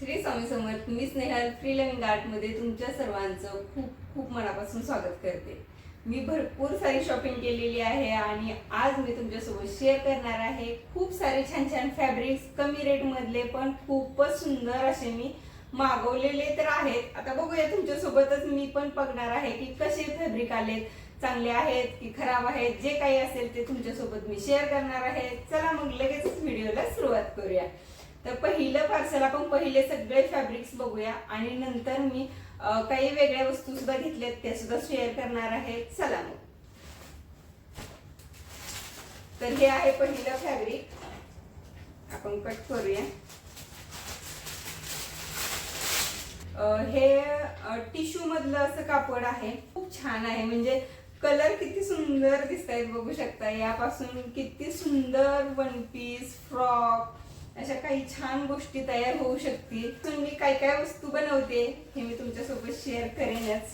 श्री स्वामी समर्थ. मी Snehal free living आर्टमध्ये तुमच्या सर्वांचं खूप खूप मनापासून स्वागत करते. मी भरपूर सारी शॉपिंग केलेली आहे आणि आज मी तुमच्यासोबत शेअर करणार आहे खूप सारे छान छान फॅब्रिक्स, कमी रेटमधले पण खूपच सुंदर असे मी मागवलेले तर आहेत. आता बघूया तुमच्यासोबतच मी पण बघणार आहे की कसे फॅब्रिक आलेत, चांगले आहेत की खराब आहेत. जे काही असेल ते तुमच्यासोबत मी शेअर करणार आहे. चला मग लगेच व्हिडिओला सुरुवात करूया. तर पहिलं पार्सल आपण पहिले सगळे फॅब्रिक्स बघूया आणि नंतर मी काही वेगळ्या वस्तू सुद्धा घेतल्यात त्या सुद्धा शेअर करणार आहे. चला मग. तर हे आहे पहिलं फॅब्रिक, आपण कट करूया. हे टिश्यू मधलं असं कापड आहे, खूप छान आहे. म्हणजे कलर किती सुंदर दिसत आहेत बघू शकता. यापासून किती सुंदर वन पीस, फ्रॉक अशा काही छान गोष्टी तयार होऊ शकतील. मी काय काय वस्तू बनवते हे मी तुमच्यासोबत शेअर करेनच.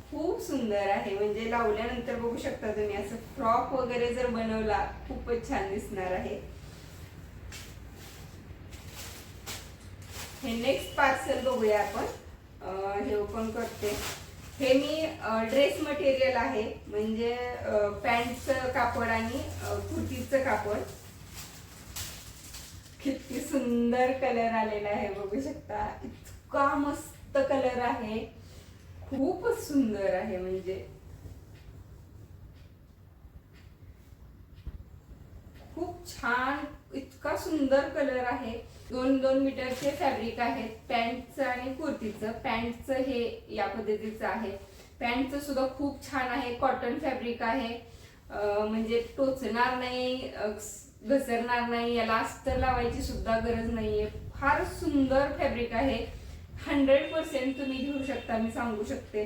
खूप सुंदर आहे, म्हणजे लावल्यानंतर बघू शकता तुम्ही असं फ्रॉक वगैरे जर बनवला खूपच छान दिसणार आहे. हे नेक्स्ट पार्सल बघूया आपण. हे ओपन करते. हे मी ड्रेस मटेरियल आहे, म्हणजे पॅन्टचं कापड आणि कुर्तीचं कापड. किती सुंदर कलर आलेला आहे बघू शकता. इतका मस्त कलर आहे, खूपच सुंदर आहे. म्हणजे खूप छान, इतका सुंदर कलर आहे. 2-2 मीटरचे फॅब्रिक आहेत, पॅन्टचं आणि कुर्तीचं. पॅन्टचं हे या पद्धतीचं आहे. पॅन्टचं सुद्धा खूप छान आहे. कॉटन फॅब्रिक आहे, म्हणजे टोचणार नाही, घसरणार नाही, याला अस्तर लावायची सुद्धा गरज नाहीये. फार सुंदर फॅब्रिक आहे. 100% तुम्ही घेऊ शकता, मी सांगू शकते.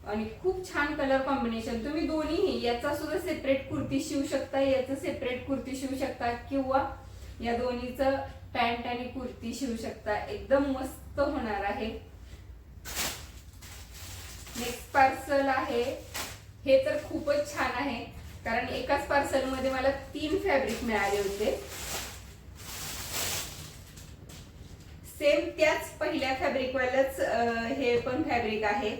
आणि खूप छान कलर कॉम्बिनेशन. तुम्ही दोन्ही, याचा सुद्धा सेपरेट कुर्ती शिवू शकता, याचं सेपरेट कुर्ती शिवू शकता, किंवा या दोन्हीचं पॅन्ट आणि कुर्ती शिवू शकता. एकदम मस्त होणार आहे. नेक्स्ट पार्सल आहे. हे तर खूपच छान आहे, कारण एकाच पार्सल मध्ये मला 3 फॅब्रिक मिळाले होते. सेम त्याच पहिल्या फॅब्रिक वालच हे पण फॅब्रिक आहे.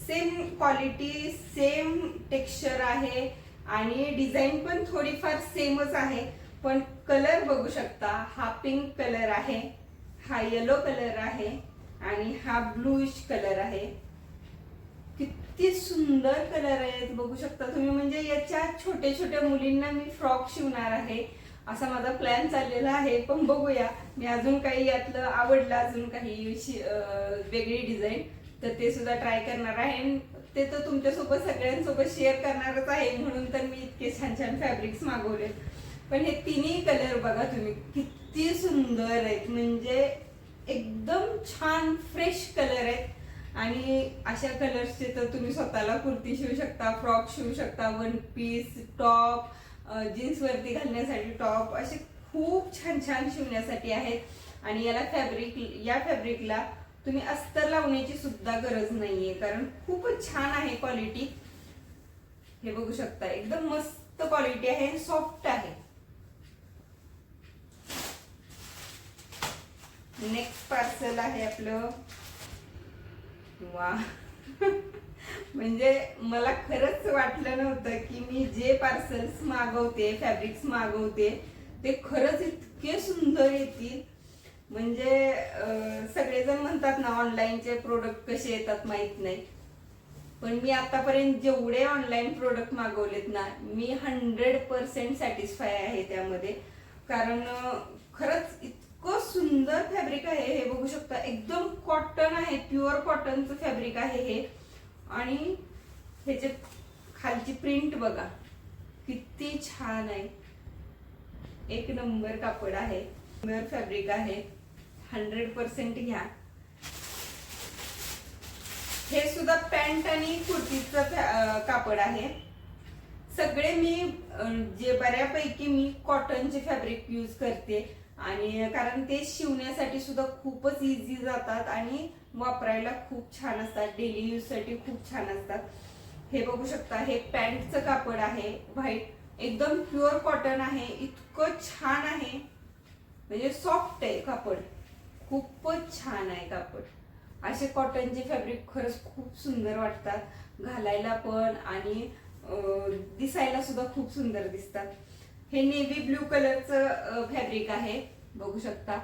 सेम क्वालिटी, सेम टेक्स्चर आहे आणि डिझाईन पण थोडीफार सेमच आहे. पण कलर बघू शकता. हा पिंक कलर आहे, हा येलो कलर आहे आणि हा ब्लूइश कलर आहे. किती सुंदर कलर आहेत बघू शकता तुम्ही. म्हणजे याच्या छोट्या छोट्या मुलींना मी फ्रॉक शिवणार आहे असा माझा प्लॅन चाललेला आहे. पण बघूया, मी अजून काही यातलं आवडलं, अजून काही वेगळी डिझाईन, तर ते सुद्धा ट्राय करणार आहे. ते तर तुमच्यासोबत सगळ्यांसोबत शेअर करणारच आहे, म्हणून तर मी इतके छान छान फॅब्रिक्स मागवले. पण हे तिन्ही कलर बघा तुम्ही, किती सुंदर आहेत. म्हणजे एकदम छान फ्रेश कलर आहेत. आणि अशा कलर्सचे तर तुम्ही स्वतःला कुर्ती शिवू शकता, फ्रॉक शिवू शकता, वन पीस, टॉप, जीन्स वरती घालण्यासाठी टॉप, असे खूप छान छान शिवण्यासाठी आहेत. आणि या फॅब्रिकला तुम्ही अस्तर लावण्याची सुद्धा गरज नाहीये, कारण खूपच छान आहे क्वालिटी. हे बघू शकता, एकदम मस्त क्वालिटी आहे, सॉफ्ट आहे. नेक्स्ट पार्सल आहे आपलं. वा म्हणजे मला खरंच वाटलं नव्हतं की मी जे पार्सल्स मागवते, फॅब्रिक्स मागवते, ते खरंच इतके सुंदर येतील. म्हणजे सगळेजण म्हणतात ना ऑनलाईनचे प्रोडक्ट कसे येतात माहित नाही, पण मी आतापर्यंत जेवढे ऑनलाईन प्रोडक्ट मागवलेत ना, मी 100% सॅटिस्फाय आहे त्यामध्ये. कारण खरंच इतकं सुंदर फॅब्रिक आहे. हे बघू शकता, एकदम कॉटन आहे, प्युअर कॉटनचं फॅब्रिक आहे हे. आणि ह्याचे खालची प्रिंट बघा किती छान आहे. एक नंबर कापड आहे, सुंदर फॅब्रिक आहे. 100% घ्या. हे सुद्धा पॅन्ट आणि कुर्तीचं कापड आहे. सगळे मी जे बऱ्यापैकी मी कॉटनचे फॅब्रिक यूज करते, आणि कारण ते शिवण्यासाठी सुद्धा खूपच इझी जातात आणि वापरायला खूप छान असतात, डेली यूज साठी खूप छान असतात. हे बघू शकता, हे पॅन्टचं कापड आहे, व्हाईट, एकदम प्युअर कॉटन आहे. इतकं छान आहे, म्हणजे सॉफ्ट आहे कापड. खूपच छान आहे कापड. असे कॉटनचे फॅब्रिक खरंच खूप सुंदर वाटतात घालायला पण आणि दिसायला सुद्धा खूप सुंदर दिसतात. हे नेव्ही ब्ल्यू कलरचं फॅब्रिक आहे, बघू शकता.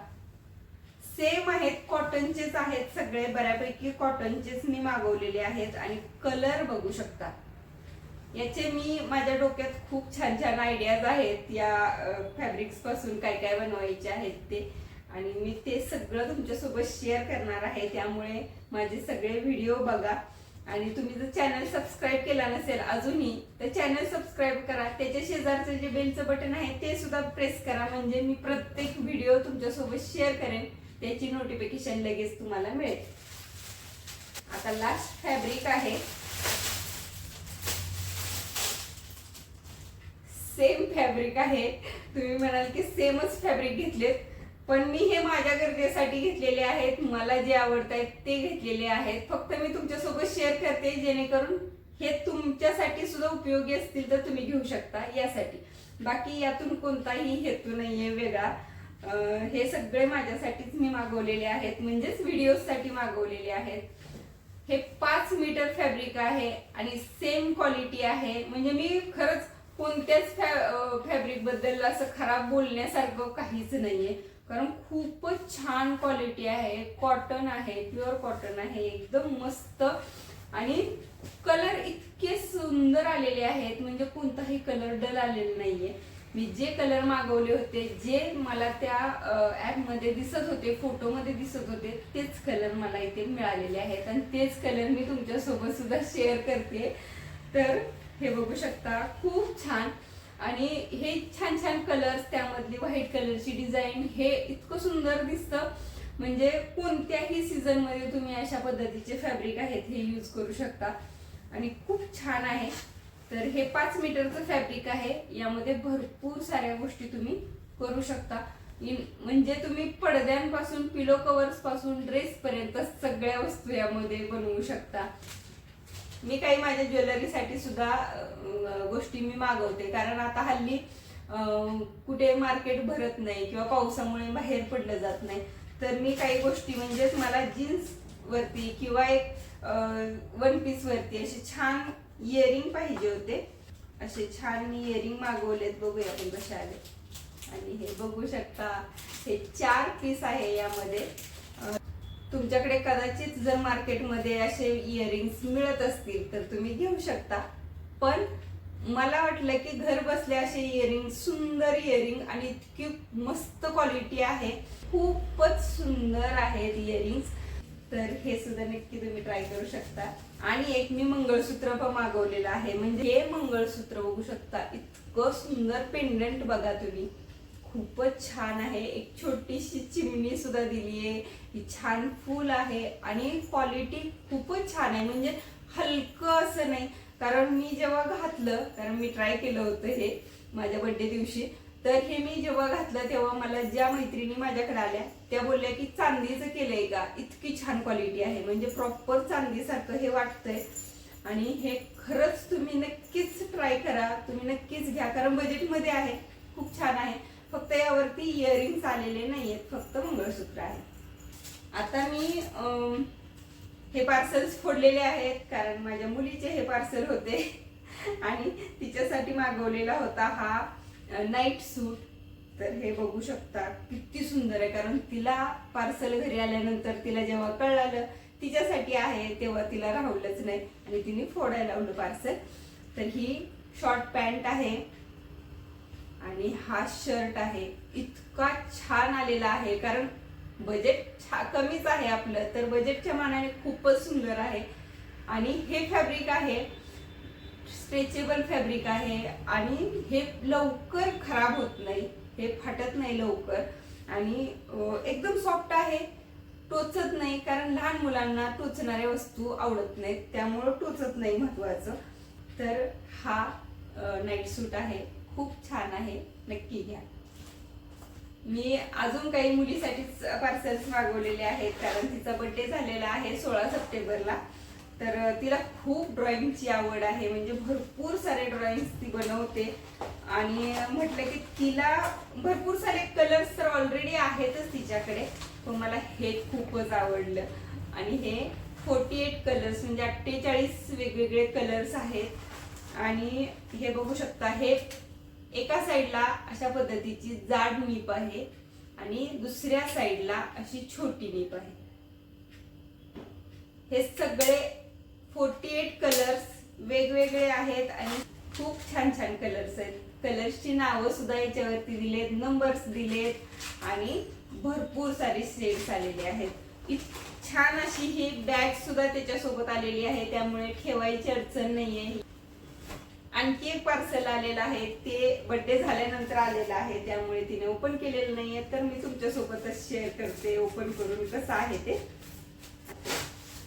सेम आहेत, कॉटनचेच आहेत सगळे, बऱ्यापैकी कॉटनचेच मी मागवलेले आहेत. आणि कलर बघू शकता. याचे मी माझ्या डोक्यात खूप छान छान आयडियाज आहेत या फॅब्रिक्स पासून काय काय बनवायचे आहेत ते, आणि मी ते सगळं तुमच्यासोबत शेअर करणार आहे. त्यामुळे माझे सगळे व्हिडिओ बघा. आणि तुम्ही जर चॅनल सबस्क्राईब केला नसेल अजूनही तर चॅनल सबस्क्राईब करा. त्याच्या शेजारचं जे बेलचं बटन आहे ते सुद्धा प्रेस करा, म्हणजे मी प्रत्येक व्हिडिओ तुमच्यासोबत शेअर करेन त्याची नोटिफिकेशन लगेच तुम्हाला मिळेल. आता लास्ट फॅब्रिक आहे, सेम फॅब्रिक आहे. तुम्ही म्हणाल की सेमच फॅब्रिक घेतलेत, पण मी हे माझ्या गरजेसाठी घेतलेले आहेत. मला जे आवडत आहेत ते घेतलेले आहेत. फक्त मी तुमच्यासोबत शेअर करते जेणेकरून हे तुमच्यासाठी सुद्धा उपयोगी असतील तर तुम्ही घेऊ शकता यासाठी. बाकी यातून कोणताही हेतू नाहीये वेगळा. हे सगळे माझ्यासाठीच मी मागवलेले आहेत, म्हणजेच व्हिडिओसाठी मागवलेले आहेत. हे 5 मीटर फॅब्रिक आहे आणि सेम क्वालिटी आहे. म्हणजे मी खरंच कोणत्याच फॅब्रिक बद्दल असं खराब बोलण्यासारखं काहीच नाहीये, कारण खूपच छान क्वालिटी आहे. कॉटन आहे, प्युअर कॉटन आहे, एकदम मस्त. आणि कलर इतके सुंदर आलेले आहेत, म्हणजे कोणताही कलर डल आलेला नाहीये. मी जे कलर मागवले होते, जे मला त्या ऍप मध्ये दिसत होते, फोटोमध्ये दिसत होते, तेच कलर मला इथे मिळालेले आहेत आणि तेच कलर मी तुमच्यासोबत सुद्धा शेअर करते. तर हे बघू शकता, खूप छान. आणि हे छान छान कलर्स, त्यामधली व्हाईट कलरची डिझाईन, हे इतकं सुंदर दिसतं. म्हणजे कोणत्याही सीझन मध्ये तुम्ही अशा पद्धतीचे फॅब्रिक आहेत हे यूज करू शकता आणि खूप छान आहे. तर हे 5 मीटरचं फॅब्रिक आहे. यामध्ये भरपूर साऱ्या गोष्टी तुम्ही करू शकता. म्हणजे तुम्ही पडद्यांपासून, पिलो कव्हर्स पासून, ड्रेस पर्यंत सगळ्या वस्तू यामध्ये बनवू शकता. मी काही माझ्या ज्वेलरीसाठी सुद्धा गोष्टी मी मागवते, कारण आता हल्ली कुठे मार्केट भरत नाही किंवा पावसामुळे बाहेर पडलं जात नाही. तर मी काही गोष्टी, म्हणजेच मला जीन्स वरती किंवा एक वन पीस वरती असे छान इयरिंग पाहिजे होते. असे छान मी इयरिंग मागवलेत, बघूया आपण कसे आले. आणि हे बघू शकता, हे 4 पीस आहे यामध्ये. तुमच्याकडे कदाचित जर मार्केटमध्ये असे इयरिंग्स मिळत असतील तर तुम्ही घेऊ शकता. पण मला वाटलं की घर बसल्या असे इयरिंग, सुंदर इयरिंग आणि इतकी मस्त क्वालिटी आहे, खूपच सुंदर आहेत इयरिंग्स. तर हे सुद्धा नक्की तुम्ही ट्राय करू शकता. आणि एक मी मंगळसूत्र पण मागवलेलं आहे. म्हणजे हे मंगळसूत्र बघू शकता, इतकं सुंदर पेंडंट बघा तुम्ही, खूपच छान आहे. एक छोटीशी चिमणी सुद्धा दिली आहे, ही छान फूल आहे आणि क्वालिटी खूपच छान आहे. म्हणजे हलकं असं नाही, कारण मी जेव्हा घातलं, कारण मी ट्राय केलं होतं हे माझ्या बर्थडे दिवशी, तर हे मी जेव्हा घातलं तेव्हा मला ज्या मैत्रिणी माझ्याकडे आल्या त्या बोलल्या की चांदीचं केलंय का, इतकी छान क्वालिटी आहे. म्हणजे प्रॉपर चांदीसारखं हे वाटतंय. आणि हे खरंच तुम्ही नक्कीच ट्राय करा, तुम्ही नक्कीच घ्या, कारण बजेटमध्ये आहे, खूप छान आहे. फक्त यावरती इयरिंग्स आलेले नाहीयेत, फक्त मंगळसूत्र आहे. आता मी हे पार्सल्स फोडलेले आहेत, कारण माझ्या मुलीचे हे पार्सल होते आणि तिच्यासाठी मागवलेला होता हा नाईट सूट. तर हे बघू शकता, किती सुंदर आहे. कारण तिला पार्सल घरी आल्यानंतर तिला जेव्हा कळलं तिच्यासाठी आहे तेव्हा तिला राहवलंच नाही आणि तिने फोडायला लावलं पार्सल. तर ही शॉर्ट पॅन्ट आहे आणि हा शर्ट आहे. इतका छान आलेला आहे, कारण बजेट कमीच आहे आपलं, तर बजेटच्या मानाने खूपच सुंदर आहे. आणि हे फॅब्रिक आहे, स्ट्रेचेबल फॅब्रिक आहे आणि हे लवकर खराब होत नाही, हे फाटत नाही लवकर आणि एकदम सॉफ्ट आहे, टोचत नाही. कारण लहान मुलांना टोचणाऱ्या वस्तू आवडत नाहीत, त्यामुळं टोचत नाही महत्वाचं. तर हा नाईट सूट आहे, खूप छान आहे, नक्की घ्या. मी अजून काही मुलीसाठीच पार्सल्स मागवलेले आहेत, कारण तिचा बर्थडे झालेला आहे 16 सप्टेंबरला. तर तिला खूप ड्रॉइंगची आवड आहे, म्हणजे भरपूर सारे ड्रॉइंग्स ती बनवते. आणि म्हटलं की तिला भरपूर सारे कलर्स तर ऑलरेडी आहेतच तिच्याकडे, पण मला हे खूपच आवडलं. आणि हे 48 कलर्स म्हणजे 48 वेगवेगळे कलर्स आहेत. आणि हे बघू शकता, हे एका साईडला अशा पद्धतीची जाड नीप आहे आणि दुसऱ्या साईडला अशी छोटी नीप आहे. हे सगळे 48 कलर्स वेगवेगळे आहेत आणि खूप छान छान कलर्स आहेत. कलर्सची नावं सुद्धा याच्यावरती दिलेत, नंबर्स दिलेत आणि भरपूर सारे शेड्स आलेले आहेत. छान अशी ही बॅग सुद्धा त्याच्यासोबत आलेली आहे, त्यामुळे ठेवायची अडचण नाहीये. आणखी एक पार्सल आलेलं आहे, ते बर्थडे झाल्यानंतर आलेलं आहे, त्यामुळे तिने ओपन केलेलं नाहीये, तर मी तुमच्या सोबतच शेअर करते ओपन करून कसं आहे ते.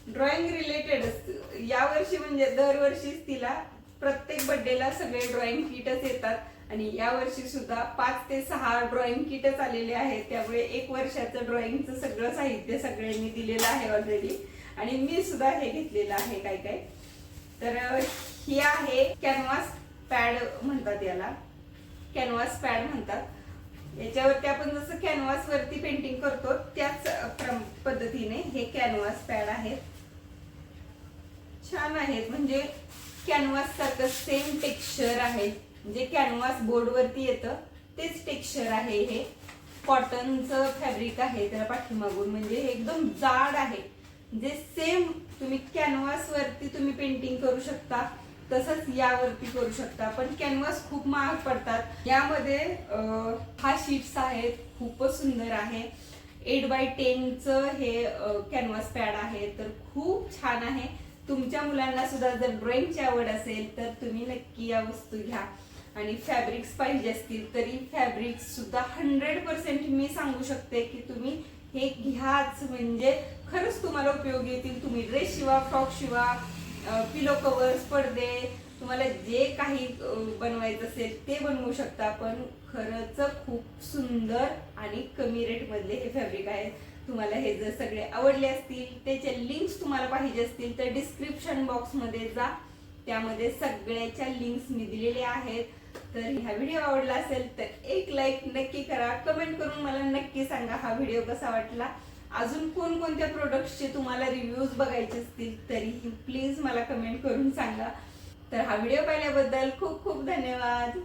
ड्रॉइंग रिलेटेड यावर्षी म्हणजे दरवर्षीच तिला प्रत्येक बर्थडेला सगळे ड्रॉइंग किटच येतात आणि या वर्षी सुद्धा 5 ते 6 ड्रॉइंग किटच आलेले आहेत. त्यामुळे 1 वर्षाचं ड्रॉइंगचं सगळं साहित्य सगळ्यांनी दिलेलं आहे ऑलरेडी आणि मी सुद्धा हे घेतलेलं आहे काय काय. तर ही आहे कॅनव्हास पॅड म्हणतात याला, कॅनव्हास पॅड म्हणतात. याच्यावरती आपण जसं कॅनव्हास वरती पेंटिंग करतो त्याच पद्धतीने हे कॅनव्हास पॅड आहेत. छान आहेत, म्हणजे कॅनव्हास सारखं सेम टेक्स्चर आहे, म्हणजे कॅनव्हास बोर्ड वरती येतं तेच टेक्स्चर आहे. हे कॉटनचं फॅब्रिक आहे त्याला पाठीमागून, म्हणजे हे एकदम जाड आहे. जे सेम तुम्ही कॅनव्हास वरती तुम्ही पेंटिंग करू शकता तसंच यावरती करू शकता, पण कॅनव्हास खूप महाग पडतात. यामध्ये 6 शीट्स आहेत, खूपच सुंदर आहे. 8x10चं हे कॅनव्हास पॅड आहे, तर खूप छान आहे. तुमच्या मुलांना सुद्धा जर ड्रॉइंगची आवड असेल तर तुम्ही नक्की या वस्तू घ्या. आणि फॅब्रिक्स पाहिजे असतील तरी फॅब्रिक्स सुद्धा 100% मी सांगू शकते की तुम्ही हे घ्याच, म्हणजे खरंच तुम्हाला उपयोगी येतील. तुम्ही ड्रेस शिवा, फ्रॉक शिवा, पिलो कव्हर्स, पडदे, तुम्हाला जे काही बनवायचं असेल ते बनवू शकता. पण खरंच खूप सुंदर आणि कमी रेट मधले हे फॅब्रिक आहेत. तुम्हाला हे जर सगळे आवडले असतील, त्याचे लिंक्स तुम्हाला पाहिजे असतील तर डिस्क्रिप्शन बॉक्स मध्ये जा, त्यामध्ये सगळ्याच्या लिंक्स मी दिलेल्या आहेत. तर हा व्हिडिओ आवडला असेल तर एक लाईक नक्की करा, कमेंट करून मला नक्की सांगा हा व्हिडिओ कसा वाटला. अजून कोणकोणत्या प्रोडक्ट्सचे तुम्हाला रिव्ह्यूज बघायचे असतील तरीही प्लीज मला कमेंट करून सांगा. तर हा व्हिडिओ पाहिल्याबद्दल खूप खूप धन्यवाद.